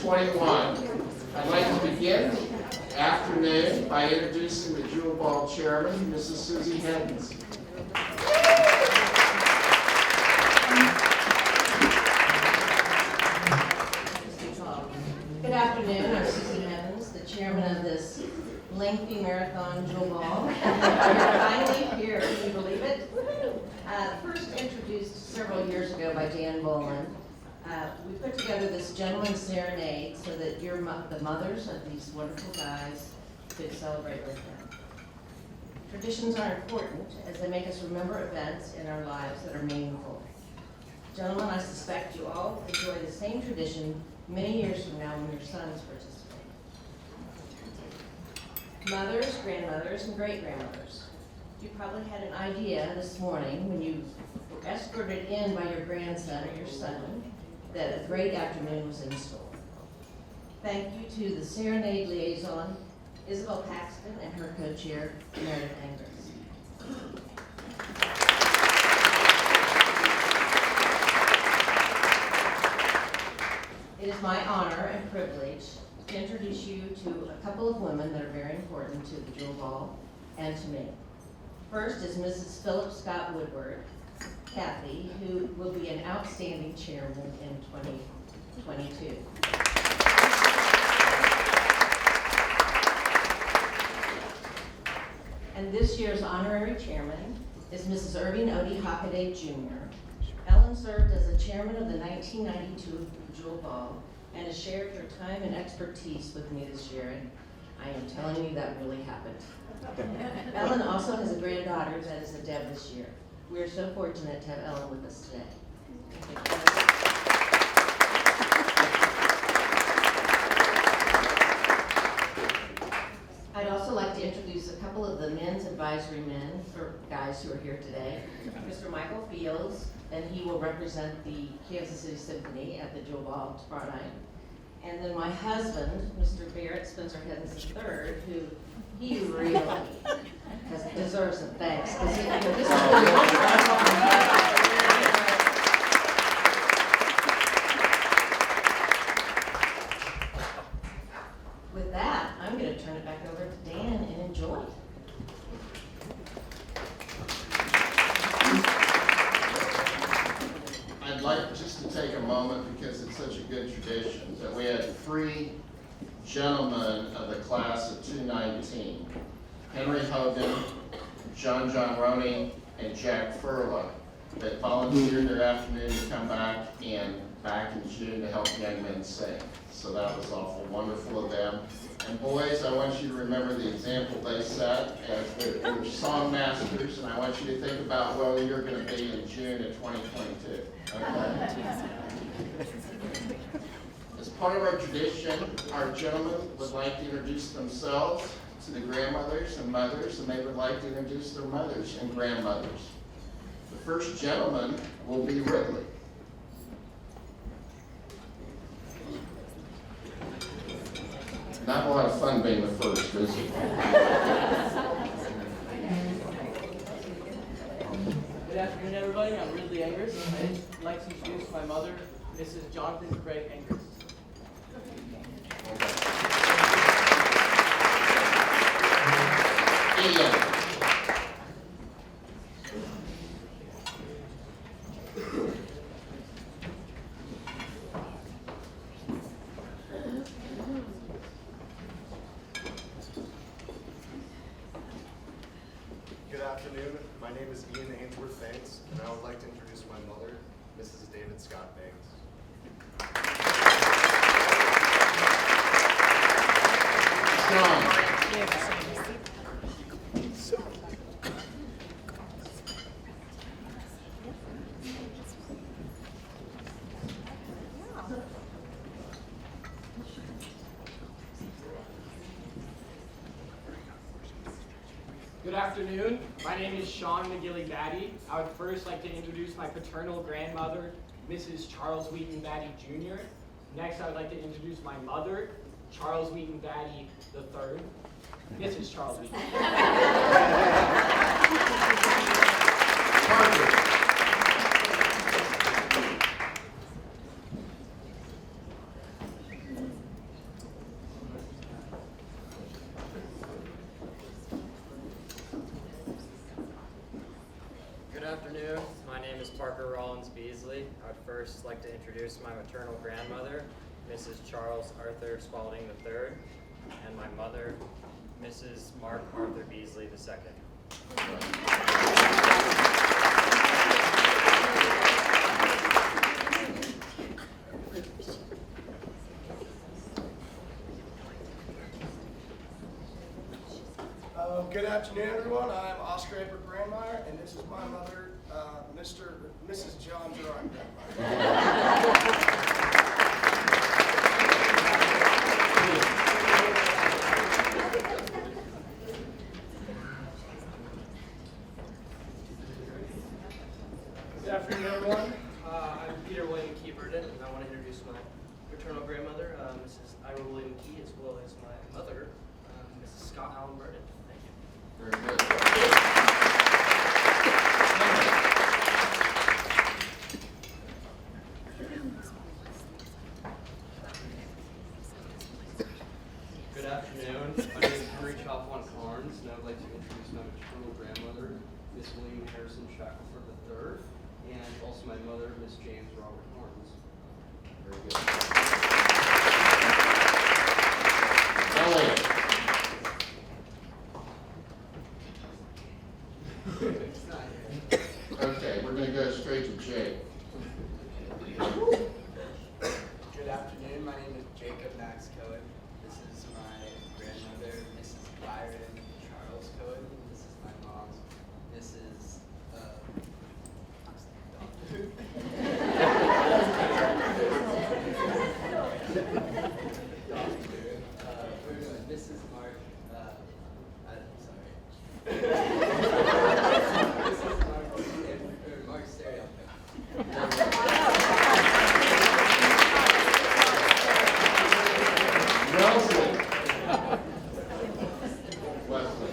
21. I'd like to begin the afternoon by introducing the Jewel Ball Chairman, Mrs. Susie Hedens. Good afternoon, I'm Susie Hedens, the chairman of this lengthy marathon Jewel Ball. We're finally here, can you believe it? First introduced several years ago by Dan Bolin. We put together this gentleman's serenade so that the mothers of these wonderful guys could celebrate with them. Traditions are important as they make us remember events in our lives that are meaningful. Gentlemen, I suspect you all enjoy the same tradition many years from now when your sons participate. Mothers, grandmothers, and great-grandmothers. You probably had an idea this morning when you were escorted in by your grandson or your son that a great afternoon was in store. Thank you to the Serenade Liaison, Isabel Paxton, and her co-chair, Meredith Angers. It is my honor and privilege to introduce you to a couple of women that are very important to the Jewel Ball and to me. First is Mrs. Philip Scott Woodward, Kathy, who will be an outstanding chairman in 2022. And this year's honorary chairman is Mrs. Irving Odie Hockaday Jr. Ellen served as the chairman of the 1992 Jewel Ball and has shared her time and expertise with me this year, and I am telling you that really happened. Ellen also has a granddaughter that is a Deb this year. We are so fortunate to have Ellen with us today. I'd also like to introduce a couple of the men's advisory men, or guys who are here today. Mr. Michael Fields, and he will represent the Kansas City Symphony at the Jewel Ball tomorrow night. And then my husband, Mr. Barrett Spencer Hedens III, who he really deserves some thanks. With that, I'm going to turn it back over to Dan and enjoy. I'd like just to take a moment, because it's such a good tradition, that we had three gentlemen of the class of 219, Henry Hogan, John Roney, and Jack Furla, that volunteered their afternoon to come back in June to help young men sing. So that was awful wonderful of them. And boys, I want you to remember the example they set as their song masters, and I want you to think about where you're going to be in June of 2022. Okay? As part of our tradition, our gentlemen would like to introduce themselves to the grandmothers and mothers, and they would like to introduce their mothers and grandmothers. The first gentleman will be Ridley. Not a lot of fun being the first, is it? Good afternoon, everybody. I'm Ridley Angers. I'd like to introduce my mother, Mrs. Jonathan Craig Angers. Ian. Good afternoon. My name is Ian Ainsworth Banks, and I would like to introduce my mother, Mrs. David Scott Banks. Sean. Good afternoon. My name is Sean McGilly Batty. I would first like to introduce my paternal grandmother, Mrs. Charles Wheaton Batty Jr. Next, I would like to introduce my mother, Charles Wheaton Batty III. Mrs. Charles Wheaton. afternoon. My name is Parker Rollins Beasley. I would first like to introduce my maternal grandmother, Mrs. Charles Arthur Spalding III, and my mother, Mrs. Mark Arthur Beasley II. Good afternoon, everyone. I'm Oscar Edward Brandmeier, and this is my mother, Mrs. John Gerard Brandmeier. Good afternoon, everyone. I'm Peter William Key Burden, and I want to introduce my maternal grandmother, Mrs. Ira William Key, as well as my mother, Mrs. Scott Allen Burden. Thank you. Very good. Good afternoon. My name is Henry Chalfont Carnes, and I would like to introduce my maternal grandmother, Miss William Harrison Shackelford III, and also my mother, Miss James Robert Carnes. Very good. Elliot. It's not here. Okay, we're going to go straight to Jake. Good afternoon. My name is Jacob Max Cohen. This is my grandmother, Mrs. Byron Charles Cohen. This is my mom, Mrs. Mrs. Mark. I'm sorry. Mrs. Mark Stereo. Wesley.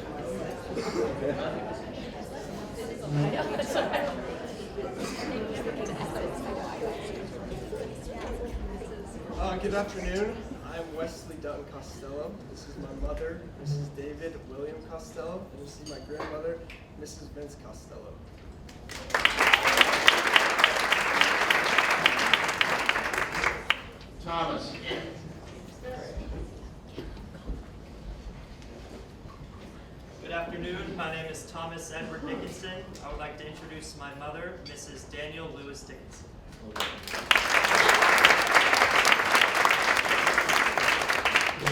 Good afternoon. I'm Wesley Dutton Costello. This is my mother, Mrs. David William Costello, and this is my grandmother, Mrs. Vince Costello. Thomas. Good afternoon. My name is Thomas Edward Dickinson. I would like to introduce my mother, Mrs. Daniel Lewis Dickinson.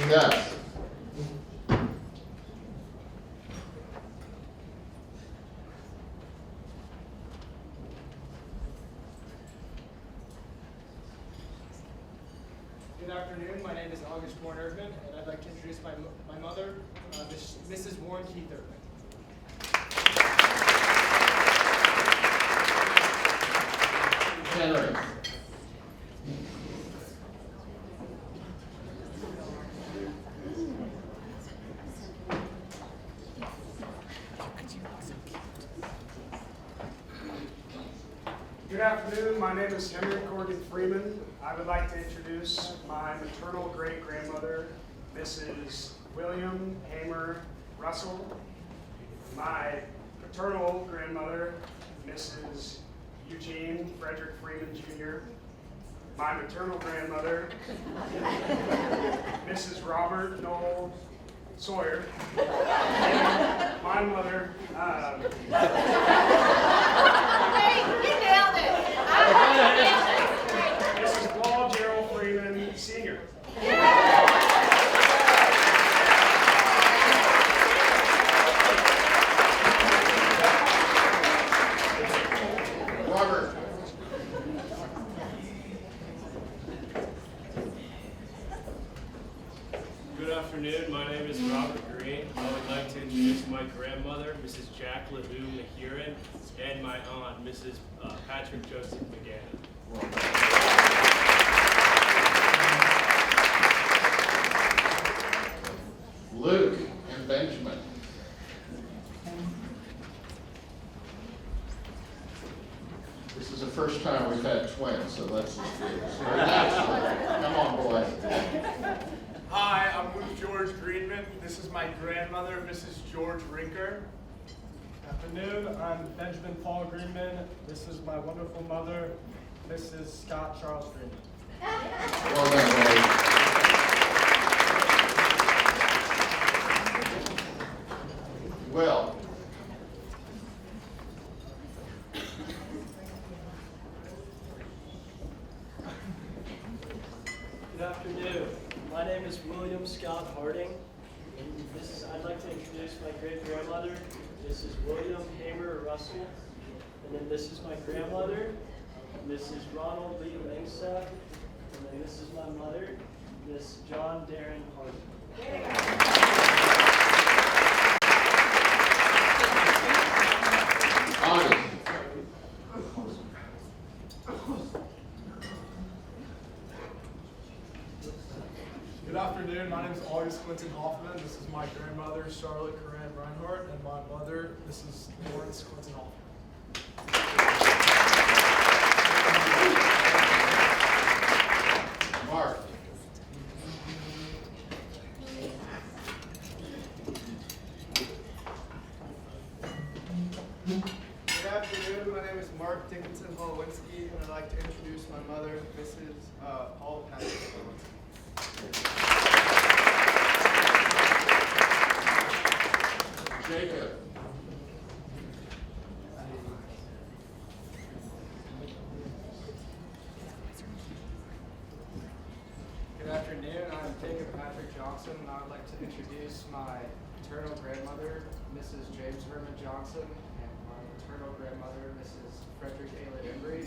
Yes. Good afternoon. My name is August Warren Erdman, and I'd like to introduce my mother, Mrs. Warren Keith Erdman. Henry. Good afternoon. My name is Henry Corgan Freeman. I would like to introduce my maternal great-grandmother, Mrs. William Hamer Russell, my paternal grandmother, Mrs. Eugene Frederick Freeman Jr., my maternal grandmother, Mrs. Robert Noel Sawyer, and my mother, Mrs. Paul Gerald Freeman Sr. Robert. Good afternoon. My name is Robert Green. I would like to introduce my grandmother, Mrs. Jack LaHoo Mahiran, and my aunt, Mrs. Patrick Joseph McGann. Luke and Benjamin. This is the first time we've had twins, so let's just do this. Come on, boys. Hi, I'm Luke George Greenman. This is my grandmother, Mrs. George Rinker. afternoon. I'm Benjamin Paul Greenman. This is my wonderful mother, Mrs. Scott Charles Greenman. Well done, Dave. Will. Good afternoon. My name is William Scott Harding. I'd like to introduce my great-grandmother, Mrs. William Hamer Russell. And then this is my grandmother, Mrs. Ronald Lee Langstaff. And then this is my mother, Miss John Darren Harding. August. Good afternoon. My name is August Clinton Hoffman. This is my grandmother, Charlotte Corinne Reinhardt, and my mother, Mrs. Lawrence Clinton Hoffman. Mark. Good afternoon. My name is Mark Dickinson Holowinski, and I'd like to introduce my mother, Mrs. Paul Patrick Holowinski. Jacob. Good afternoon. I'm Jacob Patrick Johnson, and I would like to introduce my paternal grandmother, Mrs. James Herman Johnson, and my maternal grandmother, Mrs. Frederick Ayla Embry,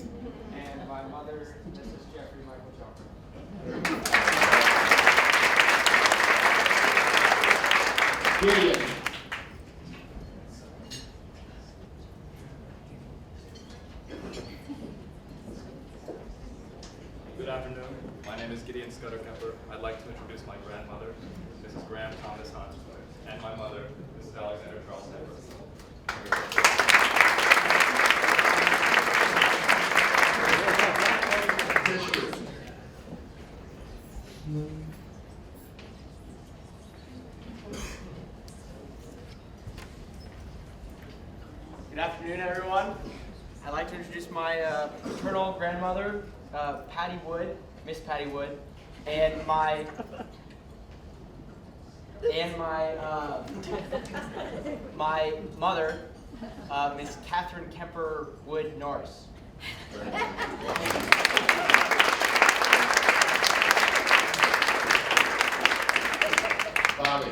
and my mother, Mrs. Jeffrey Michael Johnson. Gideon. Good afternoon. My name is Gideon Scudder Kemper. I'd like to introduce my grandmother, Mrs. Graham Thomas Hunt, and my mother, Mrs. Alexander Charles Kemper. Good afternoon, everyone. I'd like to introduce my paternal grandmother, Patty Wood, Miss Patty Wood, and my my mother, Miss Catherine Kemper Wood Norris. Bobby.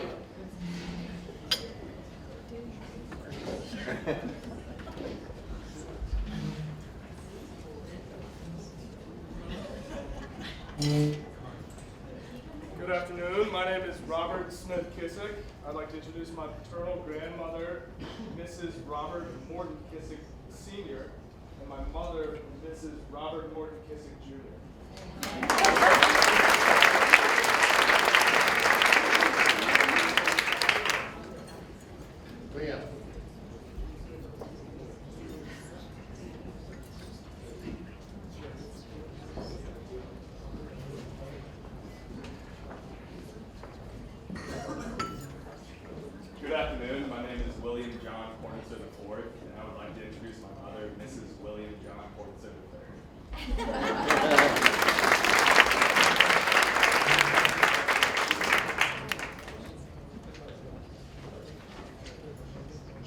Good afternoon. My name is Robert Smith Kissick. I'd like to introduce my paternal grandmother, Mrs. Robert Morton Kissick Sr., and my mother, Mrs. Robert Morton Kissick Jr. Liam. Good afternoon. My name is William John Portenson IV, and I would like to introduce my mother, Mrs. William John Portenson III.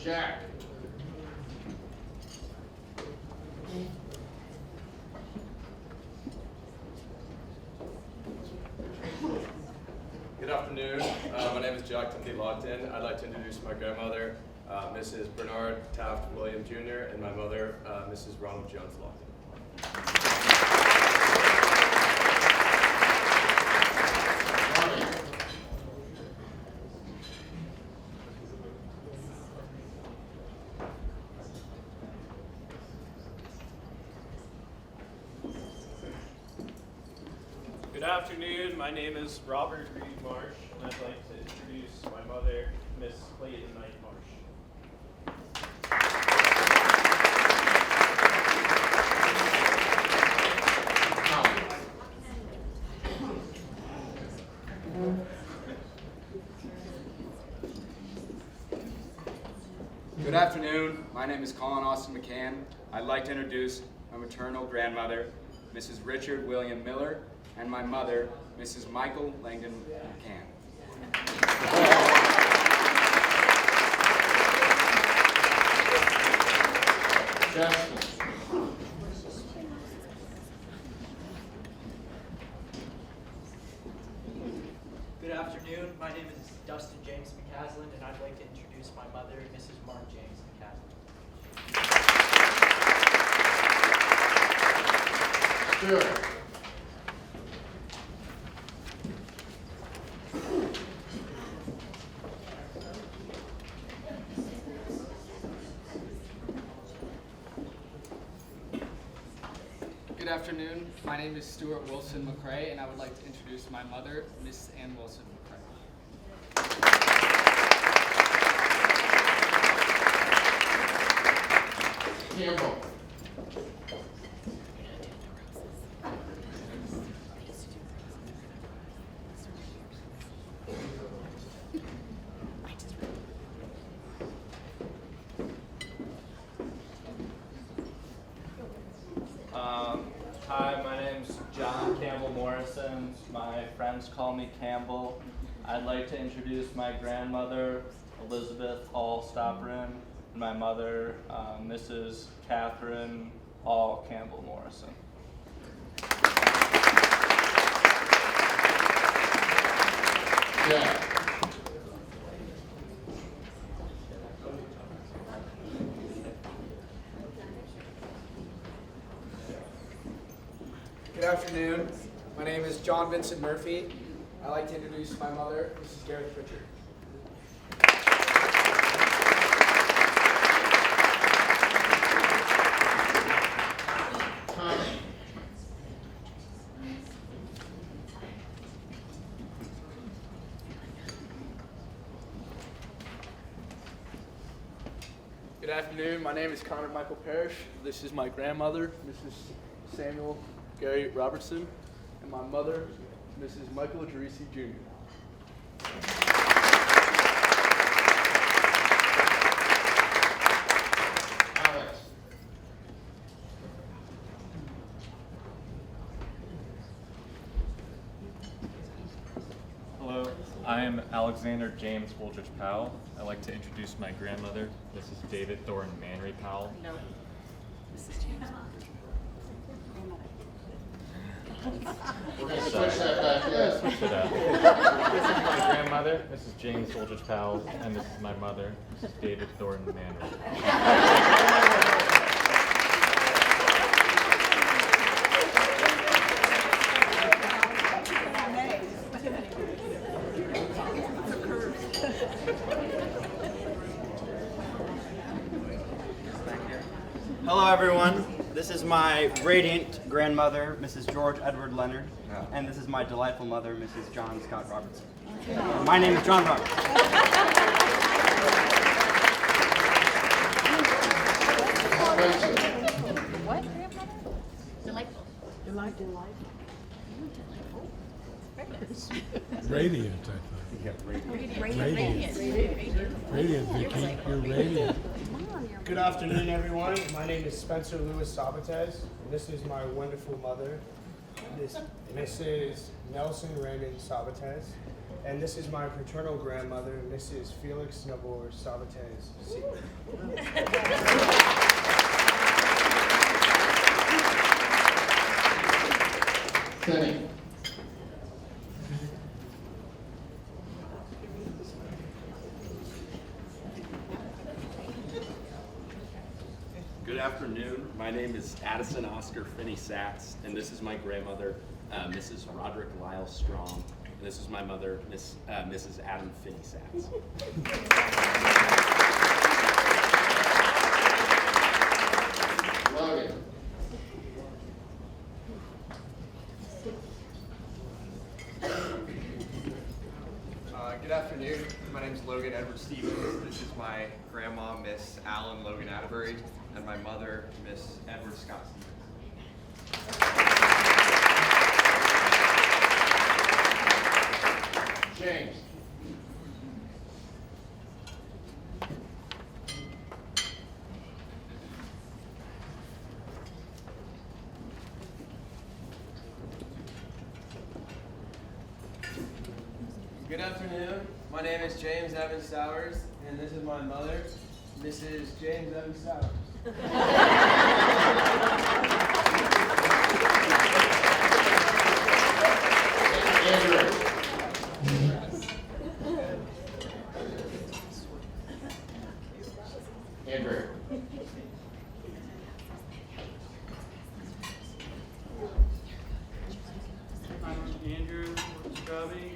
Jack. Good afternoon. My name is Jack Timothy Lawton. I'd like to introduce my grandmother, Mrs. Bernard Taft William Jr., and my mother, Mrs. Ronald Jones Lawton. Good afternoon. My name is Robert Reed Marsh, and I'd like to introduce my mother, Miss Clayton Knight Marsh. Good afternoon. My name is Colin Austin McCann. I'd like to introduce my maternal grandmother, Mrs. Richard William Miller, and my mother, Mrs. Michael Langdon McCann. Justin. Good afternoon. My name is Dustin James McCaslin, and I'd like to introduce my mother, Mrs. Mark James McCaslin. Stuart. Good afternoon. My name is Stuart Wilson McCrae, and I would like to introduce my mother, Miss Ann Wilson McCrae. Campbell. Hi, my name's John Campbell Morrison. My friends call me Campbell. I'd like to introduce my grandmother, Elizabeth Hall Stopperin, and my mother, Mrs. Catherine Hall Campbell Morrison. Yeah. Good afternoon. My name is John Vincent Murphy. I'd like to introduce my mother, Mrs. Gareth Pritchard. Good afternoon. My name is Connor Michael Parrish. This is my grandmother, Mrs. Samuel Gary Robertson, and my mother, Mrs. Michael Gerisi Jr. Alex. Hello, I am Alexander James Woolridge Powell. I'd like to introduce my grandmother, Mrs. David Thornton Manry Powell. No. We're going to switch that back in. Switch it up. This is my grandmother, Mrs. James Woolridge Powell, and this is my mother, Mrs. David Thornton Manry. Hello, everyone. This is my radiant grandmother, Mrs. George Edward Leonard, and this is my delightful mother, Mrs. John Scott Robertson. My name is John Roberts. What, grandmother? Delightful. Delightful. Radiant, I thought. Radiant, Vicky. You're radiant. Good afternoon, everyone. My name is Spencer Lewis Sabates, and this is my wonderful mother, Mrs. Nelson Raymond Sabates, and this is my paternal grandmother, Mrs. Felix Nabor Sabates Sr. Kenny. Good afternoon. My name is Addison Oscar Finney Sachs, and this is my grandmother, Mrs. Roderick Lyle Strong, and this is my mother, Mrs. Adam Finney Sachs. Logan. Good afternoon. My name is Logan Edward Stevens. This is my grandma, Miss Allen Logan Atterbury, and my mother, Miss Edward Scott Stevens. James. Good afternoon. My name is James Evan Sowers, and this is my mother, Mrs. James Evan Sowers. Andrew. I'm Andrew Straube,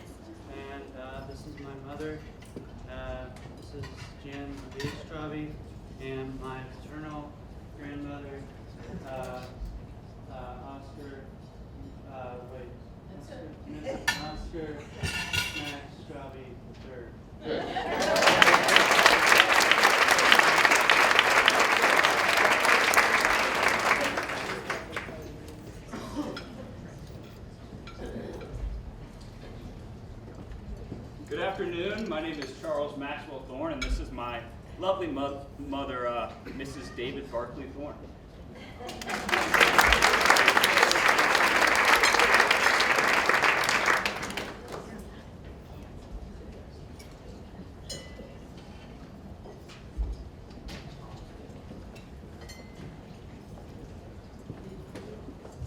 and this is my mother. This is Jan Marie Straube, and my paternal grandmother, Oscar. Oscar Max Straube III. Good afternoon. My name is Charles Maxwell Thorne, and this is my lovely mother, Mrs. David Barkley Thorne.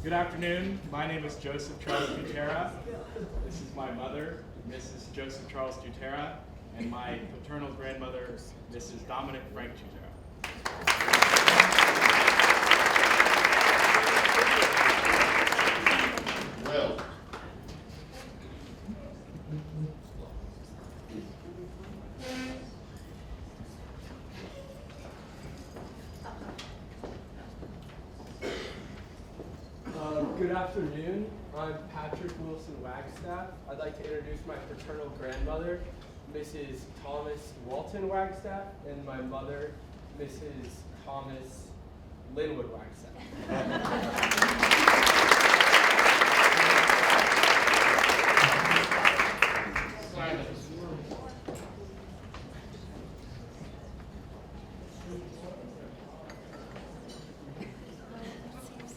Good afternoon. My name is Joseph Charles Dutera. This is my mother, Mrs. Joseph Charles Dutera, and my paternal grandmother, Mrs. Dominic Frank Dutera. Will. Good afternoon. I'm Patrick Wilson Wagstaff. I'd like to introduce my paternal grandmother, Mrs. Thomas Walton Wagstaff, and my mother, Mrs. Thomas Linwood Wagstaff.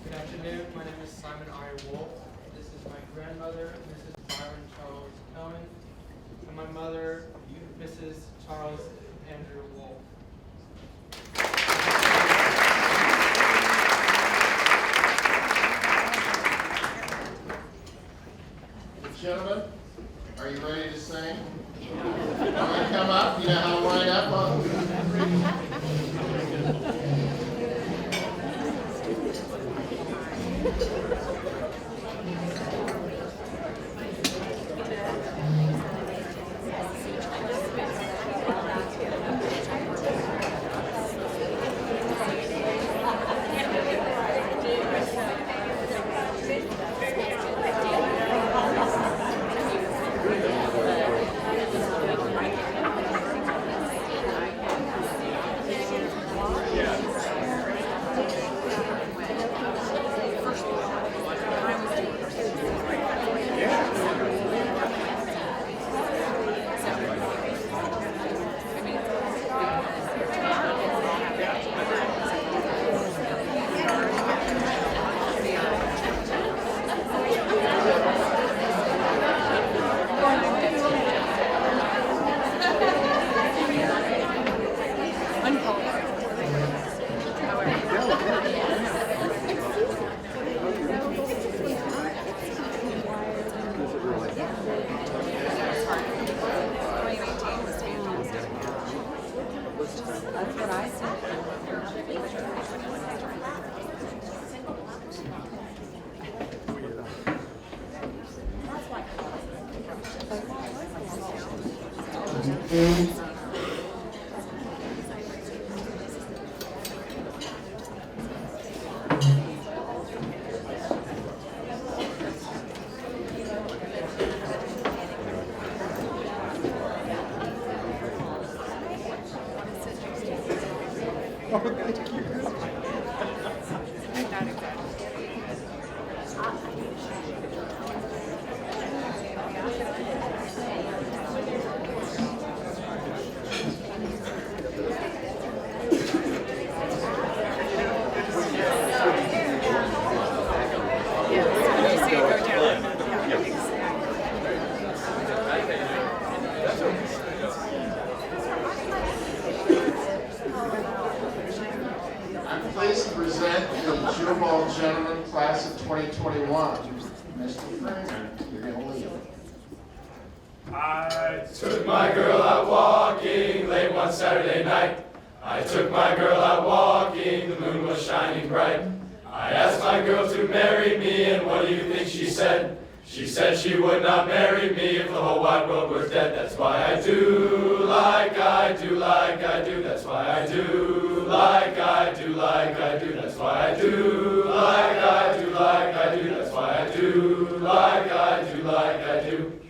Good afternoon. My name is Simon R. Wolf. This is my grandmother, Mrs. Byron Charles Cohen, and my mother, Mrs. Charles Andrew Wolf. Gentlemen, are you ready to sing? Want to come up? You know how to line up on? That's what I said. present the Jewel Ball Gentlemen Class of 2021. Mr. Freeman, you're going to lead. I took my girl out walking late one Saturday night. I took my girl out walking, the moon was shining bright. I asked my girl to marry me, and what do you think she said? She said she would not marry me if the whole wide world were dead. That's why I do like I do like I do. That's why I do like I do like I do. That's why I do like I do like I do. That's why I do like I do like I do.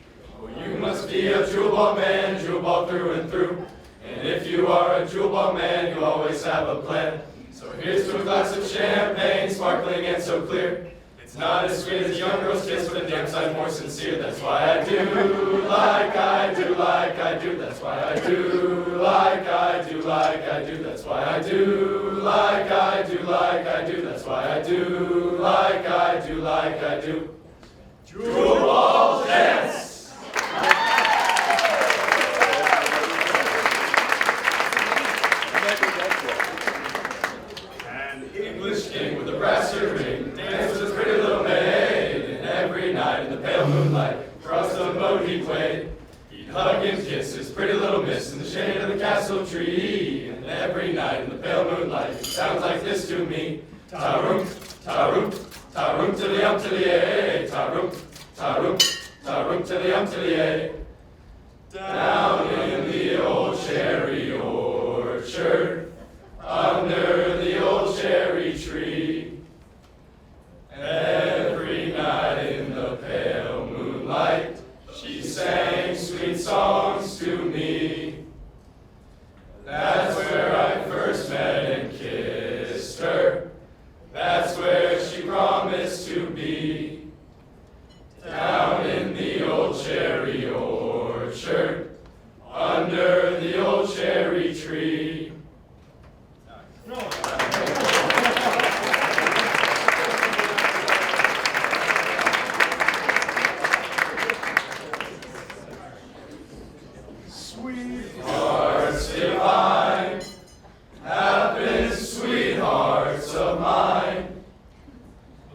Oh, you must be a jewel ball man, jewel ball through and through. And if you are a jewel ball man, you always have a plan. So here's to a glass of champagne, sparkling and so clear. It's not as sweet as a young girl's kiss, but damn sight more sincere. That's why I do like I do like I do. That's why I do like I do like I do. That's why I do like I do like I do. That's why I do like I do like I do. Jewel Ball Gents! English king with a brass ring danced with his pretty little maid, and every night in the pale moonlight across the moat he'd wade. He'd hug and kiss his pretty little miss in the shade of the castle tree, and every night in the pale moonlight it sounds like this to me: ta-room, ta-room, ta-room tilly-um-tilly-ay, ta-room, ta-room, ta-room tilly-um-tilly-ay. Down in the old cherry orchard, under the old cherry tree, every night in the pale moonlight, she sang sweet songs to me. That's where I first met and kissed her. That's where she promised to be. Down in the old cherry orchard, under the old cherry tree. Sweethearts divine have been sweethearts of mine,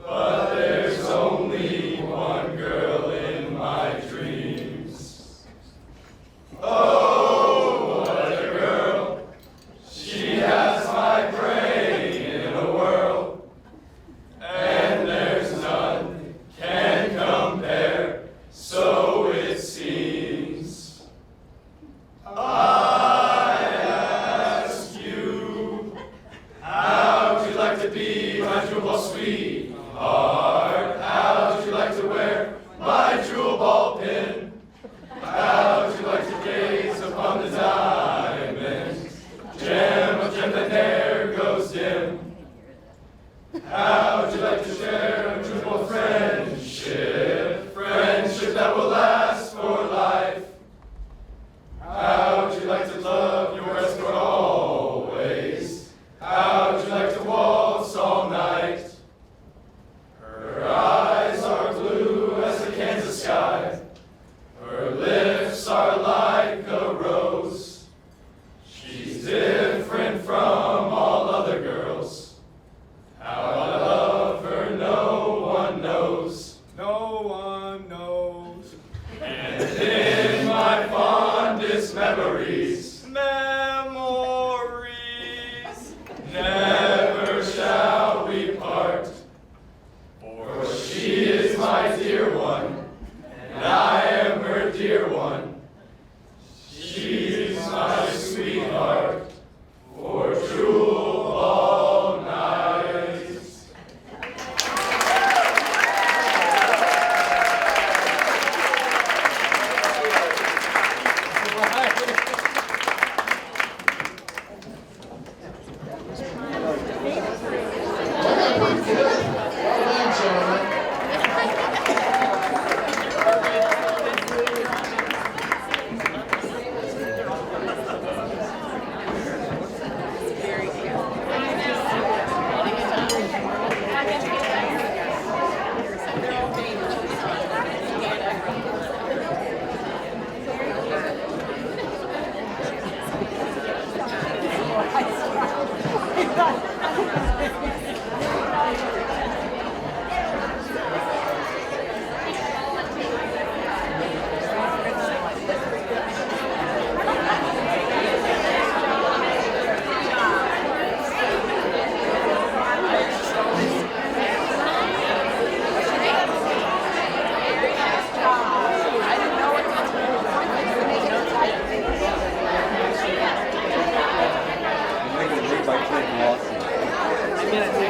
but there's only one girl in my dreams. Oh, what a girl! She has my brain in a whirl, and there's none can compare, so it seems. I ask you, how'd you like to be my jewel ball sweetheart? How'd you like to wear my jewel ball pin? How'd you like to gaze upon the diamond gem of gem that ne'er goes dim? How'd you like to share a jewel ball friendship, friendship that will last for life? How'd you like to love your escort always? How'd you like to waltz all night? Her eyes are blue as the Kansas sky. Her lips are like a rose. She's different from all other girls. How I love her, no one knows. No one knows. And in my fondest memories, never shall we part. For she is my dear one, and I am her dear one. She's my sweetheart for jewel ball nights. minutes.